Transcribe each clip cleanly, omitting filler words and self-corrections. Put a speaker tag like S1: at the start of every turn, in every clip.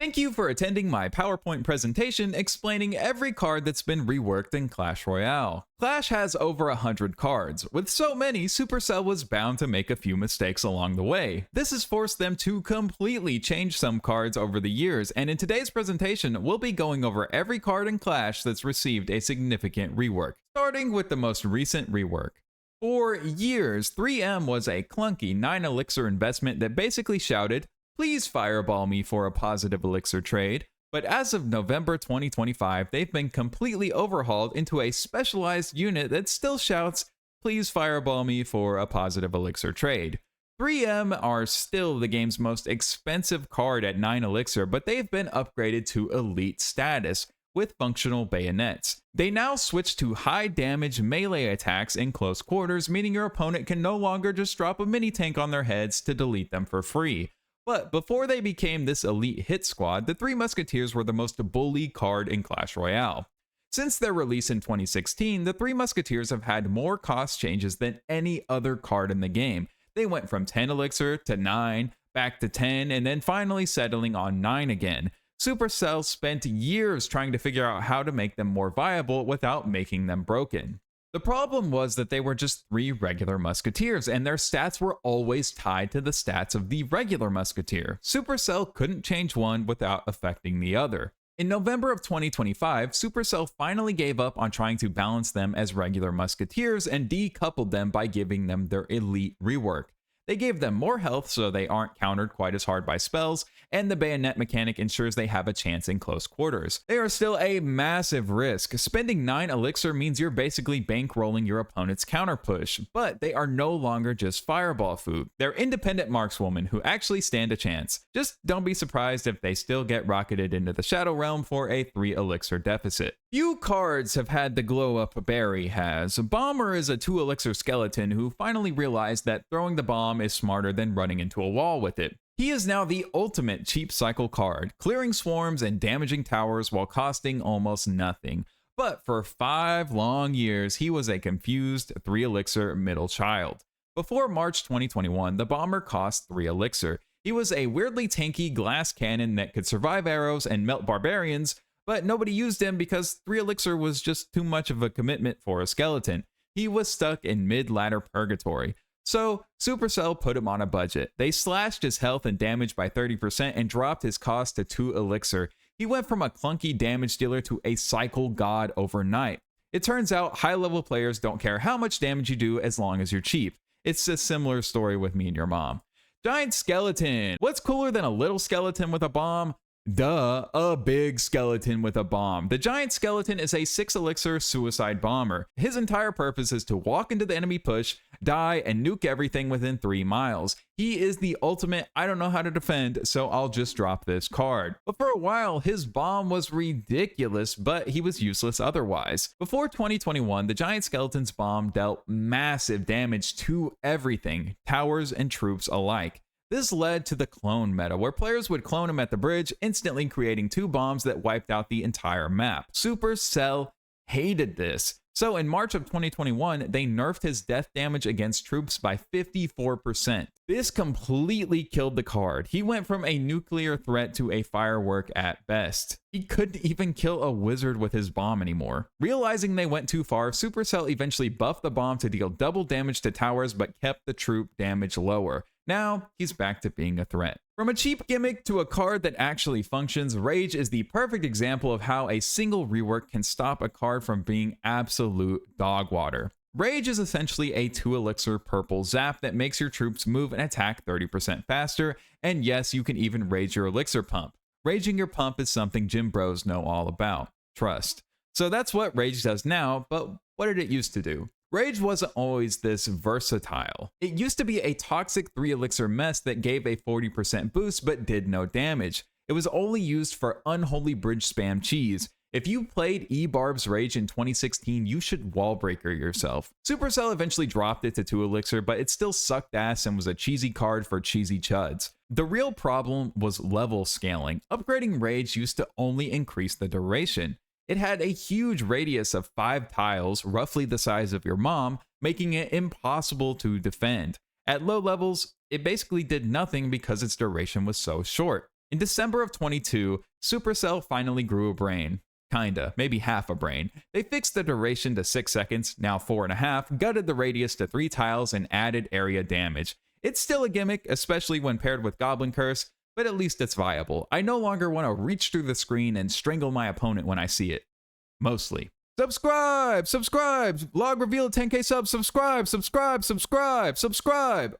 S1: Thank you for attending my PowerPoint presentation explaining every card that's been reworked in Clash Royale. Clash has over 100 cards. With so many, Supercell was bound to make a few mistakes along the way. This has forced them to completely change some cards over the years, and in today's presentation, we'll be going over every card in Clash that's received a significant rework, starting with the most recent rework. For years, 3M was a clunky 9 elixir investment that basically shouted, "Please fireball me for a positive elixir trade." But as of November 2025, they've been completely overhauled into a specialized unit that still shouts, "Please fireball me for a positive elixir trade." 3M are still the game's most expensive card at 9 elixir, but they've been upgraded to elite status with functional bayonets. They now switch to high damage melee attacks in close quarters, meaning your opponent can no longer just drop a mini tank on their heads to delete them for free. But before they became this elite hit squad, the Three Musketeers were the most bullied card in Clash Royale. Since their release in 2016, the Three Musketeers have had more cost changes than any other card in the game. They went from 10 elixir to 9, back to 10, and then finally settling on 9 again. Supercell spent years trying to figure out how to make them more viable without making them broken. The problem was that they were just 3 regular musketeers, and their stats were always tied to the stats of the regular musketeer. Supercell couldn't change one without affecting the other. In November of 2025, Supercell finally gave up on trying to balance them as regular musketeers and decoupled them by giving them their elite rework. They gave them more health so they aren't countered quite as hard by spells, and the bayonet mechanic ensures they have a chance in close quarters. They are still a massive risk. Spending 9 elixir means you're basically bankrolling your opponent's counter push, but they are no longer just fireball food. They're independent markswomen who actually stand a chance. Just don't be surprised if they still get rocketed into the Shadow Realm for a 3 elixir deficit. Few cards have had the glow up Barry has. Bomber is a 2 elixir skeleton who finally realized that throwing the bomb is smarter than running into a wall with it. He is now the ultimate cheap cycle card, clearing swarms and damaging towers while costing almost nothing. But for 5 long years, he was a confused 3 elixir middle child. Before March 2021, the bomber cost 3 elixir. He was a weirdly tanky glass cannon that could survive arrows and melt barbarians, but nobody used him because 3 elixir was just too much of a commitment for a skeleton. He was stuck in mid-ladder purgatory. So, Supercell put him on a budget. They slashed his health and damage by 30% and dropped his cost to 2 elixir. He went from a clunky damage dealer to a cycle god overnight. It turns out high-level players don't care how much damage you do as long as you're cheap. It's a similar story with me and your mom. Giant skeleton. What's cooler than a little skeleton with a bomb? Duh, a big skeleton with a bomb. The giant skeleton is a 6 elixir suicide bomber. His entire purpose is to walk into the enemy push, die, and nuke everything within 3 miles. He is the ultimate, I don't know how to defend, so I'll just drop this card. But for a while, his bomb was ridiculous, but he was useless otherwise. Before 2021, the giant skeleton's bomb dealt massive damage to everything, towers and troops alike. This led to the clone meta, where players would clone him at the bridge, instantly creating 2 bombs that wiped out the entire map. Supercell hated this. So in March of 2021, they nerfed his death damage against troops by 54%. This completely killed the card. He went from a nuclear threat to a firework at best. He couldn't even kill a wizard with his bomb anymore. Realizing they went too far, Supercell eventually buffed the bomb to deal double damage to towers but kept the troop damage lower. Now, he's back to being a threat. From a cheap gimmick to a card that actually functions, Rage is the perfect example of how a single rework can stop a card from being absolute dog water. Rage is essentially a 2 elixir purple zap that makes your troops move and attack 30% faster, and yes, you can even rage your elixir pump. Raging your pump is something gym bros know all about. Trust. So that's what Rage does now, but what did it used to do? Rage wasn't always this versatile. It used to be a toxic 3 elixir mess that gave a 40% boost but did no damage. It was only used for unholy bridge spam cheese. If you played E-Barb's Rage in 2016, you should wallbreaker yourself. Supercell eventually dropped it to 2 elixir, but it still sucked ass and was a cheesy card for cheesy chuds. The real problem was level scaling. Upgrading Rage used to only increase the duration. It had a huge radius of 5 tiles, roughly the size of your mom, making it impossible to defend. At low levels, it basically did nothing because its duration was so short. In December of 22, Supercell finally grew a brain. Kinda, maybe half a brain. They fixed the duration to 6 seconds, now 4.5, gutted the radius to 3 tiles, and added area damage. It's still a gimmick, especially when paired with Goblin Curse, but at least it's viable. I no longer want to reach through the screen and strangle my opponent when I see it. Mostly. Subscribe! Subscribe! Log revealed 10k subs. Subscribe! Subscribe! Subscribe! Subscribe!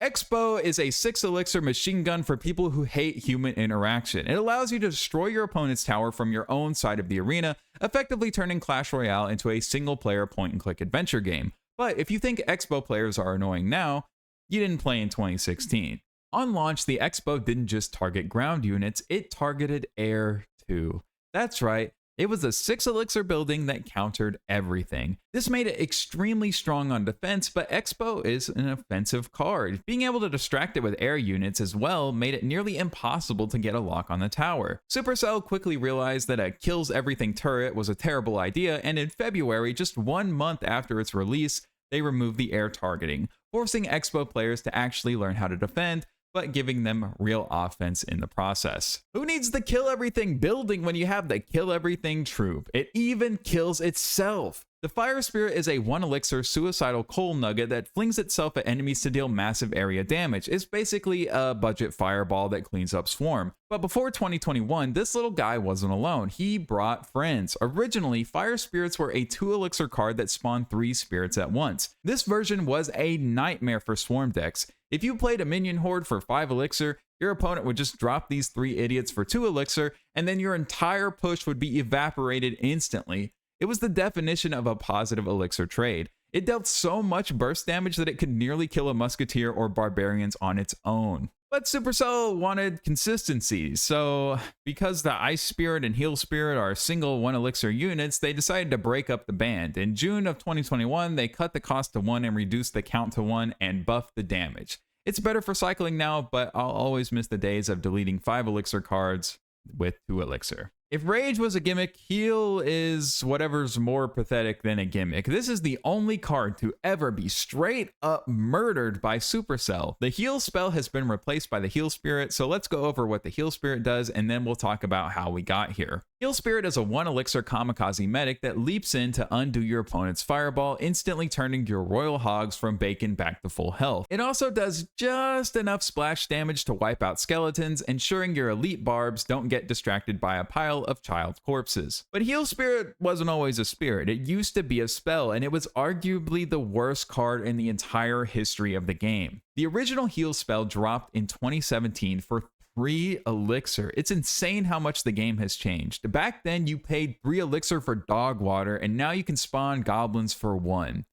S1: Expo is a 6 elixir machine gun for people who hate human interaction. It allows you to destroy your opponent's tower from your own side of the arena, effectively turning Clash Royale into a single-player point-and-click adventure game. But if you think Expo players are annoying now, you didn't play in 2016. On launch, the Expo didn't just target ground units, it targeted air too. That's right. It was a 6 elixir building that countered everything. This made it extremely strong on defense, but Expo is an offensive card. Being able to distract it with air units as well made it nearly impossible to get a lock on the tower. Supercell quickly realized that a kills everything turret was a terrible idea, and in February, just 1 month after its release, they removed the air targeting, forcing Expo players to actually learn how to defend, but giving them real offense in the process. Who needs the kill everything building when you have the kill everything troop? It even kills itself. The Fire Spirit is a 1 elixir suicidal coal nugget that flings itself at enemies to deal massive area damage. It's basically a budget fireball that cleans up Swarm. But before 2021, this little guy wasn't alone. He brought friends. Originally, Fire Spirits were a 2 elixir card that spawned 3 spirits at once. This version was a nightmare for Swarm decks. If you played a minion horde for 5 elixir, your opponent would just drop these 3 idiots for 2 elixir, and then your entire push would be evaporated instantly. It was the definition of a positive elixir trade. It dealt so much burst damage that it could nearly kill a musketeer or barbarians on its own. But Supercell wanted consistency, so because the Ice Spirit and Heal Spirit are single 1 elixir units, they decided to break up the band. In June of 2021, they cut the cost to 1 and reduced the count to 1 and buffed the damage. It's better for cycling now, but I'll always miss the days of deleting 5 elixir cards with 2 elixir. If Rage was a gimmick, Heal is whatever's more pathetic than a gimmick. This is the only card to ever be straight up murdered by Supercell. The Heal spell has been replaced by the Heal Spirit, so let's go over what the Heal Spirit does and then we'll talk about how we got here. Heal Spirit is a 1 elixir kamikaze medic that leaps in to undo your opponent's fireball, instantly turning your Royal Hogs from bacon back to full health. It also does just enough splash damage to wipe out skeletons, ensuring your elite barbs don't get distracted by a pile of child corpses. But Heal Spirit wasn't always a spirit. It used to be a spell, and it was arguably the worst card in the entire history of the game. The original Heal spell dropped in 2017 for 3 elixir. It's insane how much the game has changed. Back then, you paid 3 elixir for dog water, and now you can spawn goblins for 1.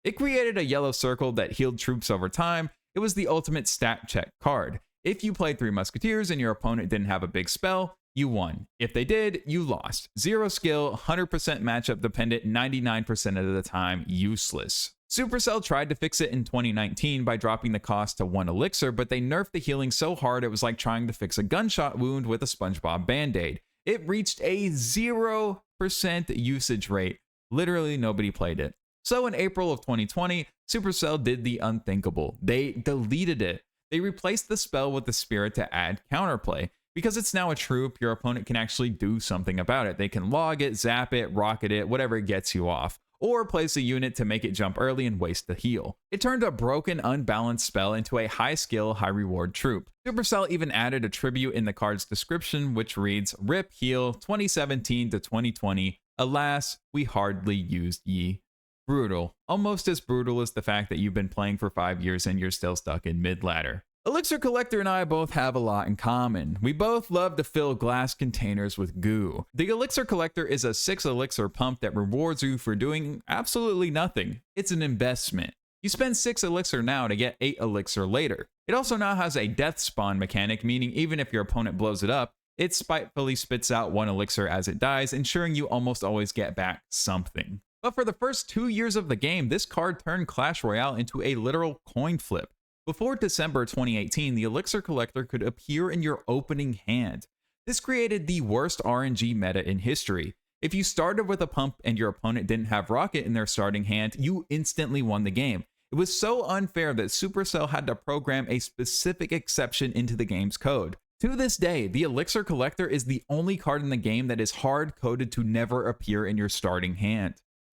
S1: It created a yellow circle that healed troops over time. It was the ultimate stat check card. If you played 3 musketeers and your opponent didn't have a big spell, you won. If they did, you lost. 0 skill, 100% matchup dependent, 99% of the time useless. Supercell tried to fix it in 2019 by dropping the cost to 1 elixir, but they nerfed the healing so hard it was like trying to fix a gunshot wound with a SpongeBob band-aid. It reached a 0% usage rate. Literally nobody played it. So in April of 2020, Supercell did the unthinkable. They deleted it. They replaced the spell with the spirit to add counterplay. Because it's now a troop, your opponent can actually do something about it. They can log it, zap it, rocket it, whatever gets you off. Or place a unit to make it jump early and waste the heal. It turned a broken, unbalanced spell into a high skill, high reward troop. Supercell even added a tribute in the card's description which reads, "Rip Heal 2017 to 2020. Alas, we hardly used ye." Brutal. Almost as brutal as the fact that you've been playing for 5 years and you're still stuck in mid-ladder. Elixir Collector and I both have a lot in common. We both love to fill glass containers with goo. The Elixir Collector is a 6 elixir pump that rewards you for doing absolutely nothing. It's an investment. You spend 6 elixir now to get 8 elixir later. It also now has a death spawn mechanic, meaning even if your opponent blows it up, it spitefully spits out 1 elixir as it dies, ensuring you almost always get back something. But for the first 2 years of the game, this card turned Clash Royale into a literal coin flip. Before December 2018, the Elixir Collector could appear in your opening hand. This created the worst RNG meta in history. If you started with a pump and your opponent didn't have Rocket in their starting hand, you instantly won the game. It was so unfair that Supercell had to program a specific exception into the game's code. To this day, the Elixir Collector is the only card in the game that is hard-coded to never appear in your starting hand.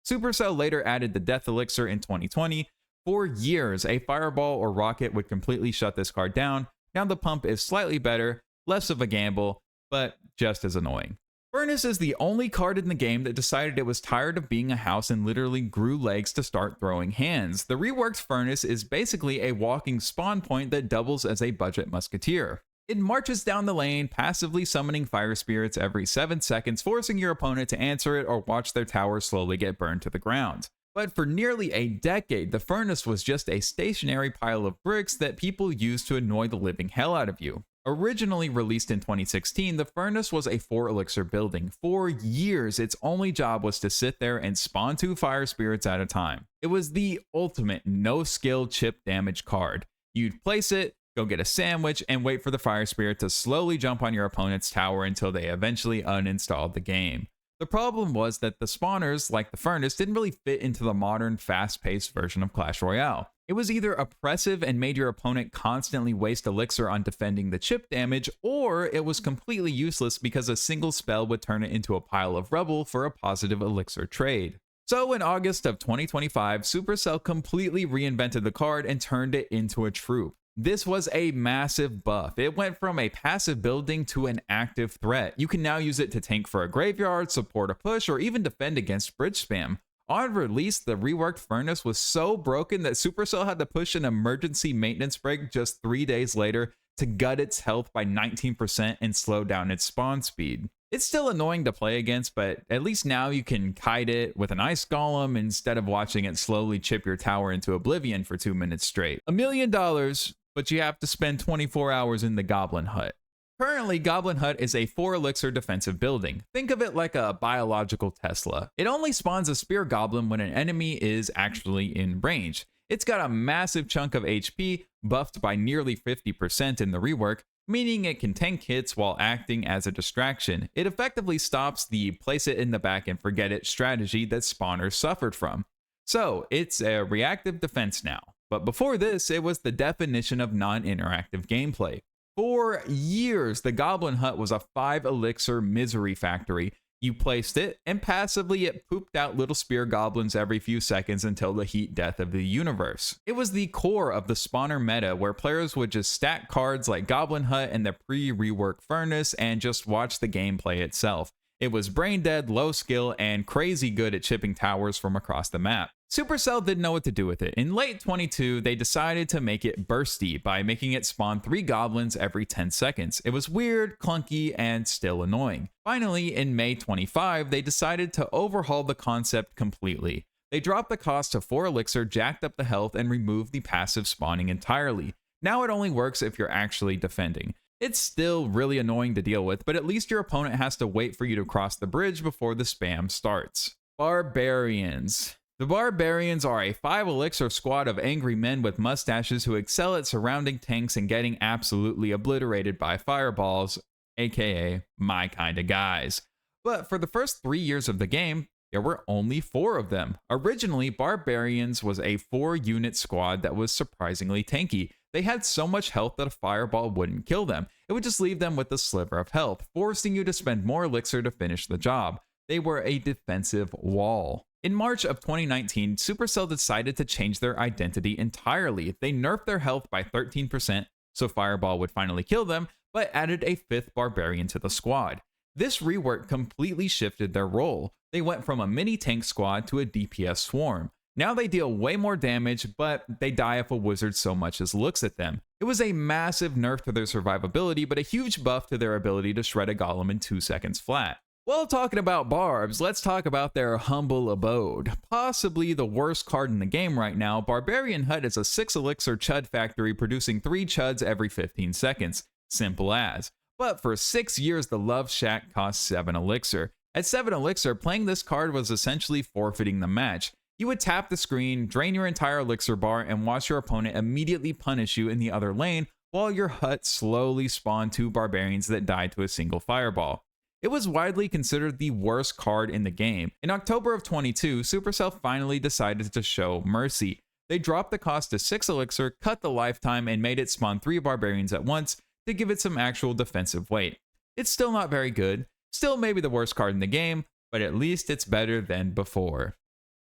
S1: Supercell later added the Death Elixir in 2020. For years, a Fireball or Rocket would completely shut this card down. Now the pump is slightly better, less of a gamble, but just as annoying. Furnace is the only card in the game that decided it was tired of being a house and literally grew legs to start throwing hands. The reworked Furnace is basically a walking spawn point that doubles as a budget musketeer. It marches down the lane, passively summoning fire spirits every 7 seconds, forcing your opponent to answer it or watch their tower slowly get burned to the ground. But for nearly a decade, the Furnace was just a stationary pile of bricks that people used to annoy the living hell out of you. Originally released in 2016, the Furnace was a 4 elixir building. For years, its only job was to sit there and spawn 2 fire spirits at a time. It was the ultimate no-skill chip damage card. You'd place it, go get a sandwich, and wait for the fire spirit to slowly jump on your opponent's tower until they eventually uninstalled the game. The problem was that the spawners, like the Furnace, didn't really fit into the modern, fast-paced version of Clash Royale. It was either oppressive and made your opponent constantly waste elixir on defending the chip damage, or it was completely useless because a single spell would turn it into a pile of rubble for a positive elixir trade. So in August of 2025, Supercell completely reinvented the card and turned it into a troop. This was a massive buff. It went from a passive building to an active threat. You can now use it to tank for a graveyard, support a push, or even defend against bridge spam. On release, the reworked Furnace was so broken that Supercell had to push an emergency maintenance break just 3 days later to gut its health by 19% and slow down its spawn speed. It's still annoying to play against, but at least now you can kite it with an ice golem instead of watching it slowly chip your tower into oblivion for 2 minutes straight. $1 million, but you have to spend 24 hours in the Goblin Hut. Currently, Goblin Hut is a 4 elixir defensive building. Think of it like a biological Tesla. It only spawns a spear goblin when an enemy is actually in range. It's got a massive chunk of HP, buffed by nearly 50% in the rework, meaning it can tank hits while acting as a distraction. It effectively stops the place it in the back and forget it strategy that spawners suffered from. So, it's a reactive defense now. But before this, it was the definition of non-interactive gameplay. For years, the Goblin Hut was a 5 elixir misery factory. You placed it, and passively it pooped out little spear goblins every few seconds until the heat death of the universe. It was the core of the spawner meta, where players would just stack cards like Goblin Hut and the pre-rework Furnace and just watch the gameplay itself. It was brain dead, low skill, and crazy good at chipping towers from across the map. Supercell didn't know what to do with it. In late 22, they decided to make it bursty by making it spawn 3 goblins every 10 seconds. It was weird, clunky, and still annoying. Finally, in May 25, they decided to overhaul the concept completely. They dropped the cost to 4 elixir, jacked up the health, and removed the passive spawning entirely. Now it only works if you're actually defending. It's still really annoying to deal with, but at least your opponent has to wait for you to cross the bridge before the spam starts. Barbarians. The Barbarians are a 5 elixir squad of angry men with mustaches who excel at surrounding tanks and getting absolutely obliterated by fireballs, aka my kinda guys. But for the first 3 years of the game, there were only 4 of them. Originally, Barbarians was a 4-unit squad that was surprisingly tanky. They had so much health that a fireball wouldn't kill them. It would just leave them with a sliver of health, forcing you to spend more elixir to finish the job. They were a defensive wall. In March of 2019, Supercell decided to change their identity entirely. They nerfed their health by 13%, so Fireball would finally kill them, but added a 5th Barbarian to the squad. This rework completely shifted their role. They went from a mini tank squad to a DPS swarm. Now they deal way more damage, but they die if a wizard so much as looks at them. It was a massive nerf to their survivability, but a huge buff to their ability to shred a golem in 2 seconds flat. While talking about barbs, let's talk about their humble abode. Possibly the worst card in the game right now, Barbarian Hut is a 6 elixir chud factory producing 3 chuds every 15 seconds. Simple as. But for 6 years, the Love Shack cost 7 elixir. At 7 elixir, playing this card was essentially forfeiting the match. You would tap the screen, drain your entire elixir bar, and watch your opponent immediately punish you in the other lane while your hut slowly spawned 2 barbarians that died to a single fireball. It was widely considered the worst card in the game. In October of 22, Supercell finally decided to show mercy. They dropped the cost to 6 elixir, cut the lifetime, and made it spawn 3 barbarians at once, to give it some actual defensive weight. It's still not very good, still maybe the worst card in the game, but at least it's better than before,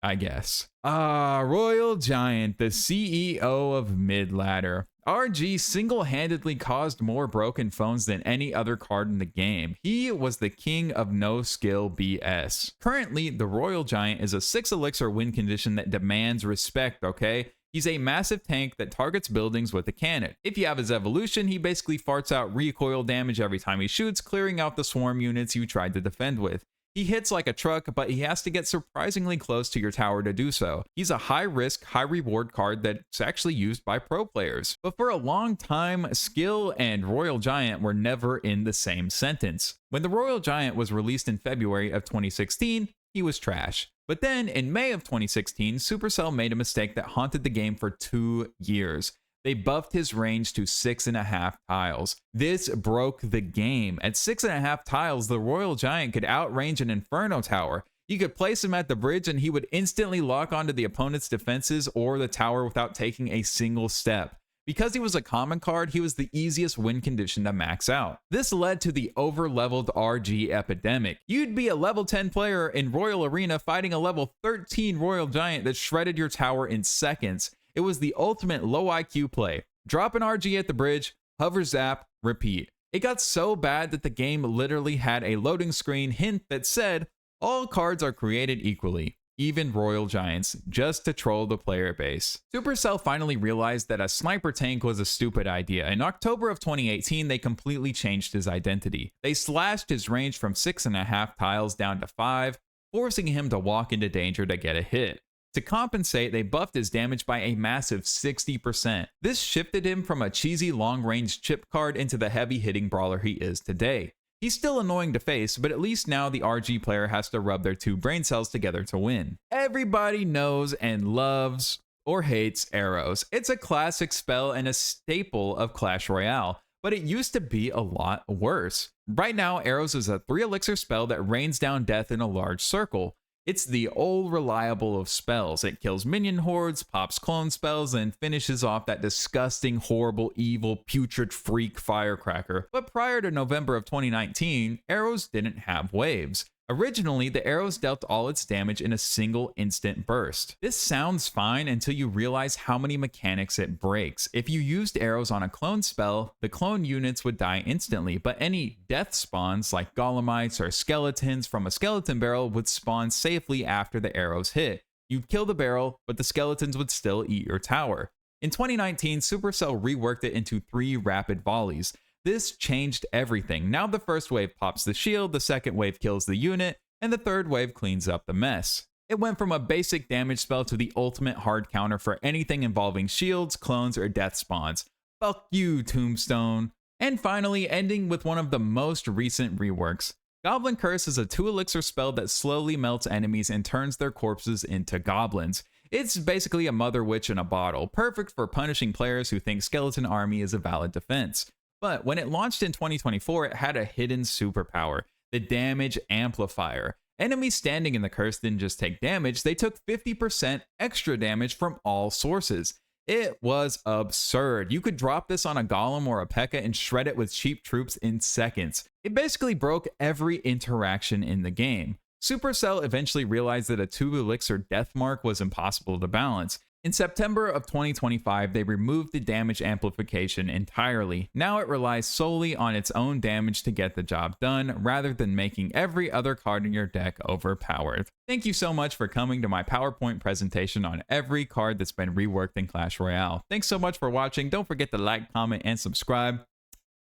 S1: I guess. Royal Giant, the CEO of mid-ladder. RG single-handedly caused more broken phones than any other card in the game. He was the king of no-skill BS. Currently, the Royal Giant is a 6 elixir win condition that demands respect, okay? He's a massive tank that targets buildings with a cannon. If you have his evolution, he basically farts out recoil damage every time he shoots, clearing out the swarm units you tried to defend with. He hits like a truck, but he has to get surprisingly close to your tower to do so. He's a high-risk, high-reward card that's actually used by pro players. But for a long time, skill and Royal Giant were never in the same sentence. When the Royal Giant was released in February of 2016, he was trash. But then, in May of 2016, Supercell made a mistake that haunted the game for 2 years. They buffed his range to 6.5 tiles. This broke the game. At 6.5 tiles, the Royal Giant could outrange an Inferno tower. You could place him at the bridge and he would instantly lock onto the opponent's defenses or the tower without taking a single step. Because he was a common card, he was the easiest win condition to max out. This led to the over-leveled RG epidemic. You'd be a level 10 player in Royal Arena fighting a level 13 Royal Giant that shredded your tower in seconds. It was the ultimate low IQ play. Drop an RG at the bridge, hover zap, repeat. It got so bad that the game literally had a loading screen hint that said, all cards are created equally, even Royal Giants, just to troll the player base. Supercell finally realized that a sniper tank was a stupid idea. In October of 2018, they completely changed his identity. They slashed his range from 6.5 tiles down to 5, forcing him to walk into danger to get a hit. To compensate, they buffed his damage by a massive 60%. This shifted him from a cheesy long-range chip card into the heavy-hitting brawler he is today. He's still annoying to face, but at least now the RG player has to rub their 2 brain cells together to win. Everybody knows and loves or hates arrows. It's a classic spell and a staple of Clash Royale, but it used to be a lot worse. Right now, arrows is a 3 elixir spell that rains down death in a large circle. It's the old reliable of spells. It kills minion hordes, pops clone spells, and finishes off that disgusting, horrible, evil, putrid freak firecracker. But prior to November of 2019, arrows didn't have waves. Originally, the arrows dealt all its damage in a single instant burst. This sounds fine until you realize how many mechanics it breaks. If you used arrows on a clone spell, the clone units would die instantly, but any death spawns like golemites or skeletons from a skeleton barrel would spawn safely after the arrows hit. You'd kill the barrel, but the skeletons would still eat your tower. In 2019, Supercell reworked it into 3 rapid volleys. This changed everything. Now the first wave pops the shield, the second wave kills the unit, and the third wave cleans up the mess. It went from a basic damage spell to the ultimate hard counter for anything involving shields, clones, or death spawns. Fuck you, Tombstone. And finally, ending with one of the most recent reworks. Goblin Curse is a 2 elixir spell that slowly melts enemies and turns their corpses into goblins. It's basically a mother witch in a bottle, perfect for punishing players who think Skeleton Army is a valid defense. But when it launched in 2024, it had a hidden superpower, the damage amplifier. Enemies standing in the curse didn't just take damage, they took 50% extra damage from all sources. It was absurd. You could drop this on a golem or a P.E.K.K.A. and shred it with cheap troops in seconds. It basically broke every interaction in the game. Supercell eventually realized that a 2 elixir death mark was impossible to balance. In September of 2025, they removed the damage amplification entirely. Now it relies solely on its own damage to get the job done, rather than making every other card in your deck overpowered. Thank you so much for coming to my PowerPoint presentation on every card that's been reworked in Clash Royale. Thanks so much for watching. Don't forget to like, comment, and subscribe.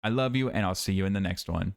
S1: I love you, and I'll see you in the next one.